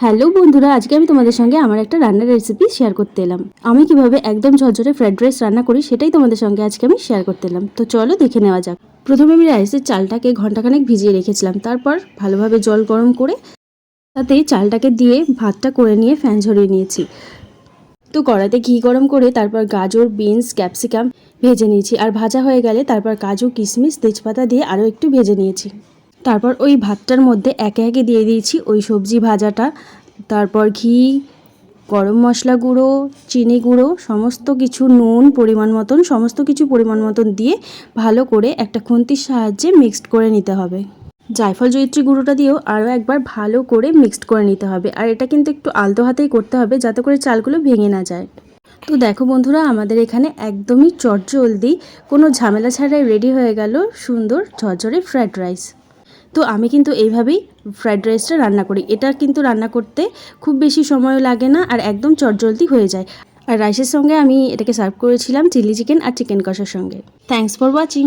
Hello বন্ধুরা, আজকে আমি তোমাদের সঙ্গে আমার একটা রান্নার রেসিপি শেয়ার করতে এলাম। আমি কিভাবে একদম ঝরঝরে ফ্রাইড রাইস রান্না করি সেটাই তোমাদের সঙ্গে আজকে আমি শেয়ার করতে এলাম। তো চলো দেখে নেওয়া যাক। প্রথমে আমি রাইসের চালটাকে ঘন্টাখানেক ভিজিয়ে রেখেছিলাম, তারপর ভালোভাবে জল গরম করে তাতে চালটাকে দিয়ে ভাতটা করে নিয়ে ফ্যান ঝরিয়ে নিয়েছি। তো কড়াইতে ঘি গরম করে তারপর গাজর, বিনস, ক্যাপসিকাম ভেজে নিয়েছি। আর ভাজা হয়ে গেলে তারপর কাজু, কিশমিশ, তেজপাতা দিয়ে আরও একটু ভেজে নিয়েছি। তারপর ওই ভাতটার মধ্যে একে একে দিয়ে দিয়েছি ওই সবজি ভাজাটা, তারপর ঘি, গরম মশলা গুঁড়ো, চিনি গুঁড়ো, সমস্ত কিছু, নুন পরিমাণ মতন, সমস্ত কিছু পরিমাণ মতন দিয়ে ভালো করে একটা খুন্তির সাহায্যে মিক্সড করে নিতে হবে। জায়ফল জয়িত্রী গুঁড়োটা দিয়েও আরও একবার ভালো করে মিক্সড করে নিতে হবে। আর এটা কিন্তু একটু আলতো হাতেই করতে হবে যাতে করে চালগুলো ভেঙে না যায়। তো দেখো বন্ধুরা, আমাদের এখানে একদমই চটজলদি কোনো ঝামেলা ছাড়াই রেডি হয়ে গেল সুন্দর ঝরঝরে ফ্রাইড রাইস। তো আমি কিন্তু এইভাবেই ফ্রাইড রাইসটা রান্না করি। এটা কিন্তু রান্না করতে খুব বেশি সময়ও লাগে না আর একদম চটজলদি হয়ে যায়। আর রাইসের সঙ্গে আমি এটাকে সার্ভ করেছিলাম চিলি চিকেন আর চিকেন কষার সঙ্গে। Thanks for watching.